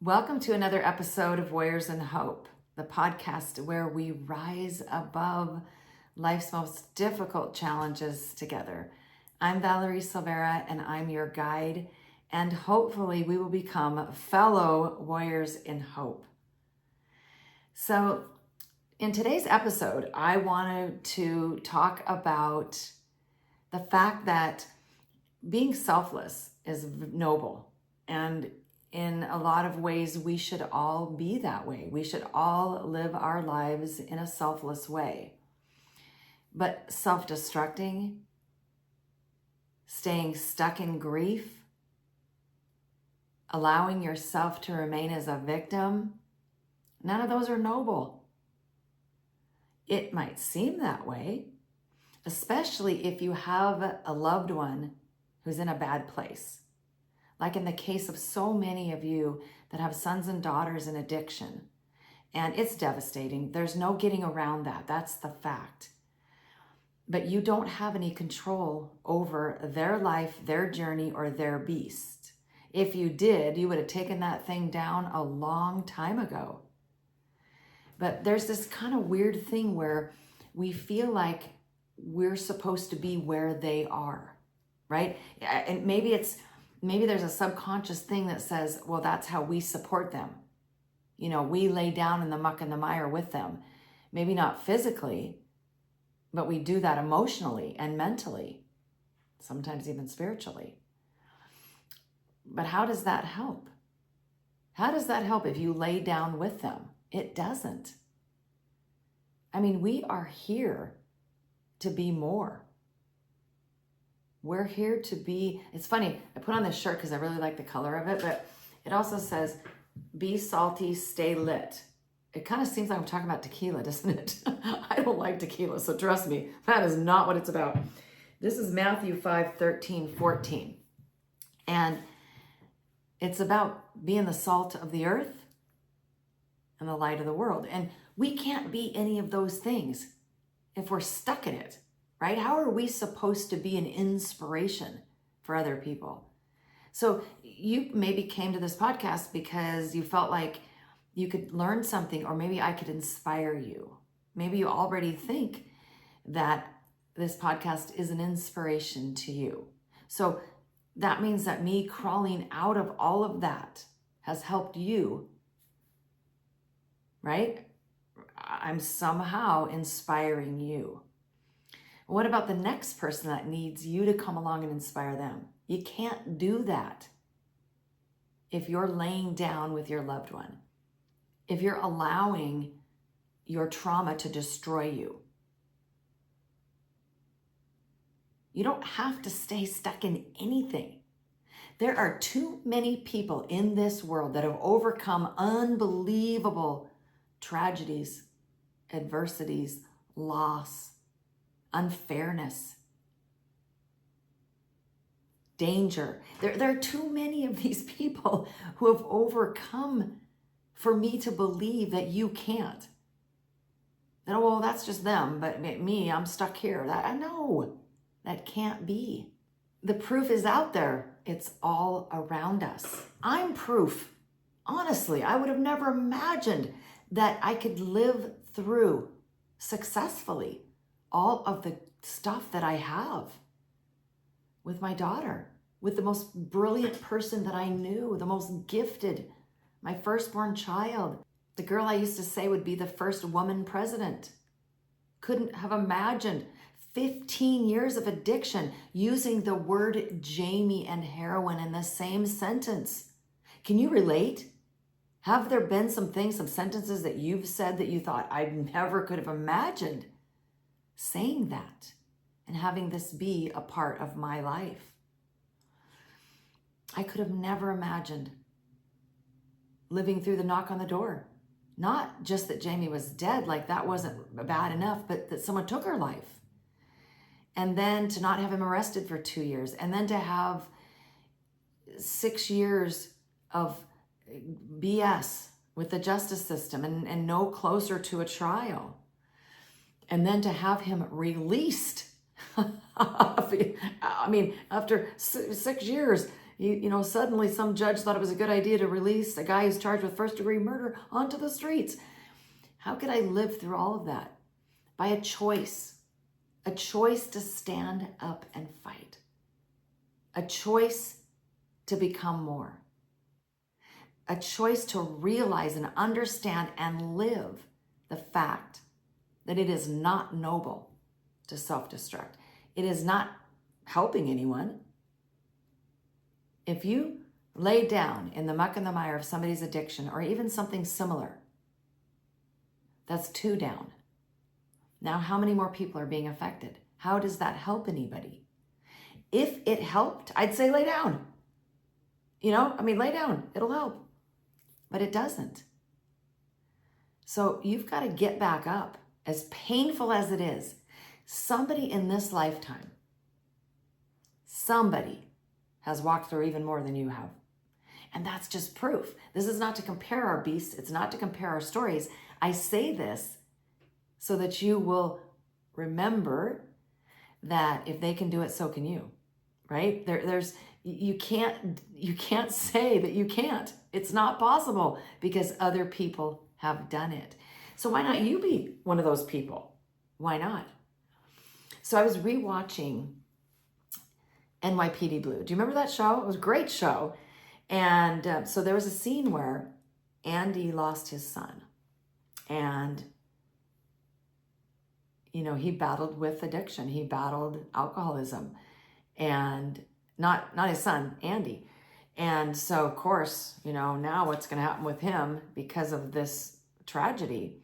Welcome to another episode of Warriors in Hope, the podcast where we rise above life's most difficult challenges together. I'm Valerie Silvera, and I'm your guide, and hopefully we will become fellow warriors in hope. So, in today's episode, I wanted to talk about the fact that being selfless is noble, and in a lot of ways, we should all be that way. We should all live our lives in a selfless way. But self-destructing, staying stuck in grief, allowing yourself to remain as a victim, none of those are noble. It might seem that way, especially if you have a loved one who's in a bad place. Like in the case of so many of you that have sons and daughters in addiction. And it's devastating. There's no getting around that. That's the fact. But you don't have any control over their life, their journey, or their beast. If you did, you would have taken that thing down a long time ago. But there's this kind of weird thing where we feel like we're supposed to be where they are, right? And maybe there's a subconscious thing that says, well, that's how we support them. You know, we lay down in the muck and the mire with them. Maybe not physically, but we do that emotionally and mentally, sometimes even spiritually. But how does that help? How does that help if you lay down with them? It doesn't. I mean, we are here to be more. We're here to be, it's funny, I put on this shirt because I really like the color of it, but it also says, be salty, stay lit. It kind of seems like I'm talking about tequila, doesn't it? I don't like tequila, so trust me, that is not what it's about. This is Matthew 5:13-14. And it's about being the salt of the earth and the light of the world. And we can't be any of those things if we're stuck in it. Right? How are we supposed to be an inspiration for other people? So you maybe came to this podcast because you felt like you could learn something, or maybe I could inspire you. Maybe you already think that this podcast is an inspiration to you. So that means that me crawling out of all of that has helped you, right? I'm somehow inspiring you. What about the next person that needs you to come along and inspire them? You can't do that if you're laying down with your loved one, if you're allowing your trauma to destroy you. You don't have to stay stuck in anything. There are too many people in this world that have overcome unbelievable tragedies, adversities, loss, unfairness, danger. There are too many of these people who have overcome for me to believe that you can't. That, oh, well, that's just them, but me, I'm stuck here. I know that can't be. The proof is out there. It's all around us. I'm proof. Honestly, I would have never imagined that I could live through successfully all of the stuff that I have with my daughter, with the most brilliant person that I knew, the most gifted, my firstborn child, the girl I used to say would be the first woman president. Couldn't have imagined 15 years of addiction using the word Jamie and heroin in the same sentence. Can you relate? Have there been some sentences that you've said that you thought I never could have imagined saying that and having this be a part of my life? I could have never imagined living through the knock on the door. Not just that Jamie was dead, like that wasn't bad enough, but that someone took her life. And then to not have him arrested for 2 years, and then to have 6 years of BS with the justice system and no closer to a trial. And then to have him released. I mean, after 6 years, Suddenly some judge thought it was a good idea to release a guy who's charged with first-degree murder onto the streets. How could I live through all of that? By a choice to stand up and fight, a choice to become more, a choice to realize and understand and live the fact that it is not noble to self-destruct. It is not helping anyone. If you lay down in the muck and the mire of somebody's addiction or even something similar, that's 2 down. Now, how many more people are being affected? How does that help anybody? If it helped, I'd say lay down. Lay down, it'll help. But it doesn't. So you've got to get back up, as painful as it is. Somebody in this lifetime, somebody has walked through even more than you have. And that's just proof. This is not to compare our beasts. It's not to compare our stories. I say this so that you will remember that if they can do it, so can you, right? You can't say that you can't. It's not possible because other people have done it. So why not you be one of those people? Why not? So I was rewatching NYPD Blue. Do you remember that show? It was a great show. And so there was a scene where Andy lost his son. And, he battled with addiction. He battled alcoholism. And not his son, Andy. And so, of course, now what's going to happen with him because of this tragedy.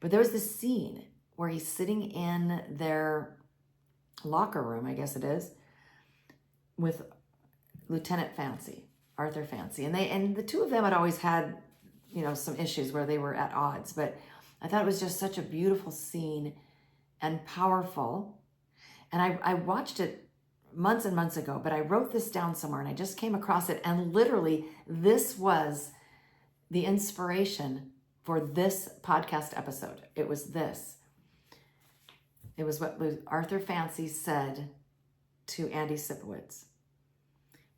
But there was this scene where he's sitting in their locker room, I guess it is, with Lieutenant Fancy, Arthur Fancy. And the two of them had always had, some issues where they were at odds. But I thought it was just such a beautiful scene and powerful. And I watched it months and months ago, but I wrote this down somewhere and I just came across it. And literally, this was the inspiration for this podcast episode. It was this. It was what Arthur Fancy said to Andy Sipowicz.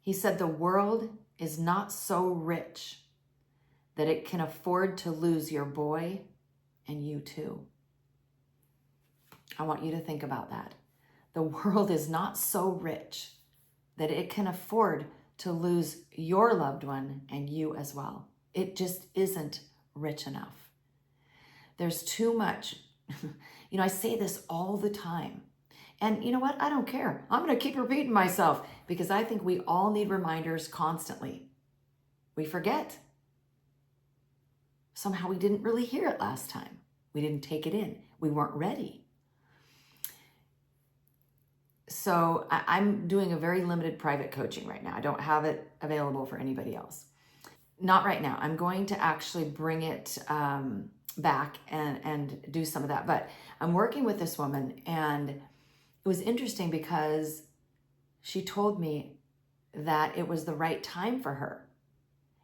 He said, "The world is not so rich that it can afford to lose your boy and you too." I want you to think about that. The world is not so rich that it can afford to lose your loved one and you as well. It just isn't rich enough. There's too much. I say this all the time. And you know what? I don't care. I'm going to keep repeating myself because I think we all need reminders constantly. We forget. Somehow we didn't really hear it last time. We didn't take it in. We weren't ready. So I'm doing a very limited private coaching right now. I don't have it available for anybody else. Not right now. I'm going to actually bring it back and do some of that. But I'm working with this woman, and it was interesting because she told me that it was the right time for her.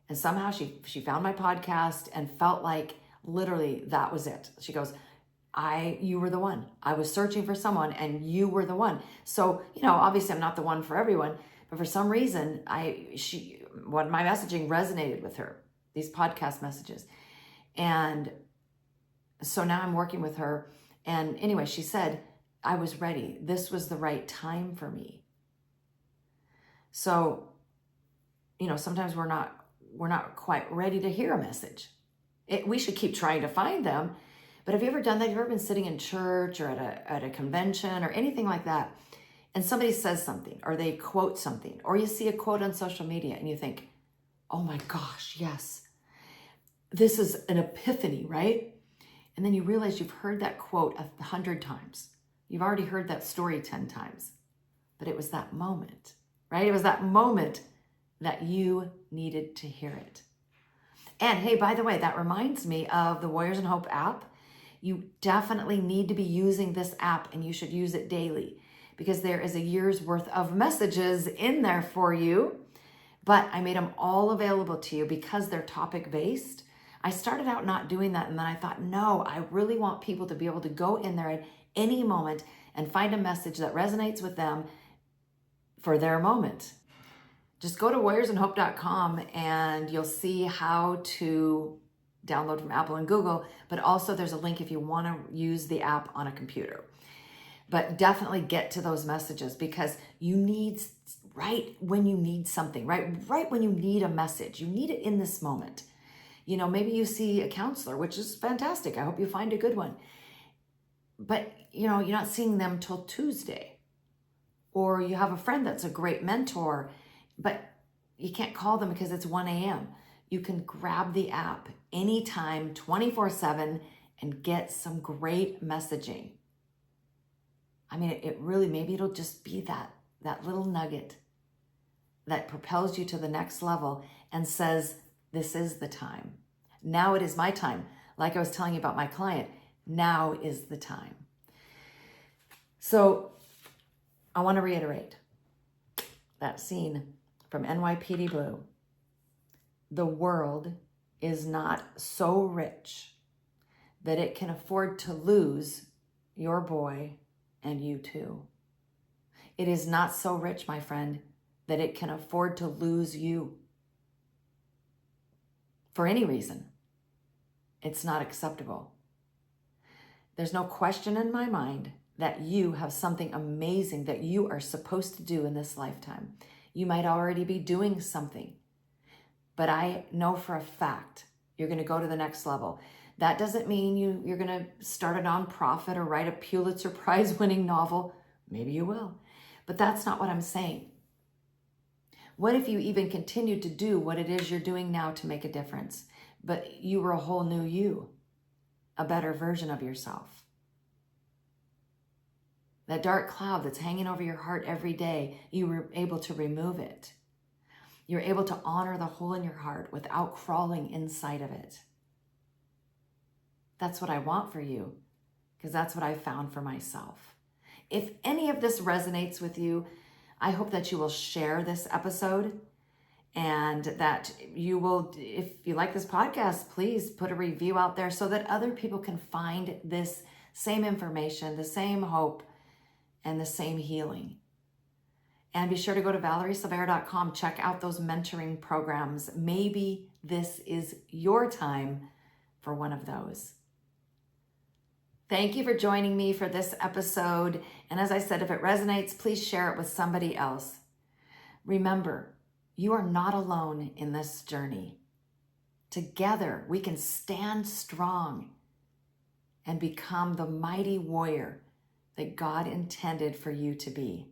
And somehow she found my podcast and felt like literally that was it. She goes, you were the one. I was searching for someone and you were the one. So, obviously I'm not the one for everyone, but for some reason, my messaging resonated with her, these podcast messages. And so now I'm working with her. And anyway, she said, I was ready. This was the right time for me. So, sometimes we're not quite ready to hear a message. We should keep trying to find them. But have you ever done that? Have you ever been sitting in church or at a convention or anything like that, and somebody says something or they quote something, or you see a quote on social media and you think, oh my gosh, yes, this is an epiphany, right? And then you realize you've heard that quote 100 times. You've already heard that story 10 times. But it was that moment, right? It was that moment that you needed to hear it. And hey, by the way, that reminds me of the Warriors in Hope app. You definitely need to be using this app, and you should use it daily because there is a year's worth of messages in there for you. But I made them all available to you because they're topic-based. I started out not doing that, and then I thought, no, I really want people to be able to go in there at any moment and find a message that resonates with them for their moment. just go to warriorsandhope.com and you'll see how to download from Apple and Google, but also there's a link if you want to use the app on a computer. But definitely get to those messages, because you need, right when you need something, right when you need a message, you need it in this moment. You know, maybe you see a counselor, which is fantastic. I hope you find a good one. But, you know, you're not seeing them till Tuesday. Or you have a friend that's a great mentor, but you can't call them because it's 1 a.m. You can grab the app anytime, 24/7, and get some great messaging. I mean, it really, maybe it'll just be that little nugget that propels you to the next level and says, this is the time. Now it is my time. Like I was telling you about my client, now is the time. So I want to reiterate that scene from NYPD Blue. The world is not so rich that it can afford to lose your boy and you too. It is not so rich, my friend, that it can afford to lose you. For any reason, it's not acceptable. There's no question in my mind that you have something amazing that you are supposed to do in this lifetime. You might already be doing something, but I know for a fact you're going to go to the next level. That doesn't mean you're going to start a nonprofit or write a Pulitzer Prize winning novel. Maybe you will, but that's not what I'm saying. What if you even continued to do what it is you're doing now to make a difference, but you were a whole new you, a better version of yourself? That dark cloud that's hanging over your heart every day, you were able to remove it. You're able to honor the hole in your heart without crawling inside of it. That's what I want for you, because that's what I found for myself. If any of this resonates with you, I hope that you will share this episode, and that you will, if you like this podcast, please put a review out there so that other people can find this same information, the same hope, and the same healing. And be sure to go to ValerieSilvera.com, check out those mentoring programs. Maybe this is your time for one of those. Thank you for joining me for this episode. And as I said, if it resonates, please share it with somebody else. Remember, you are not alone in this journey. Together, we can stand strong and become the mighty warrior that God intended for you to be.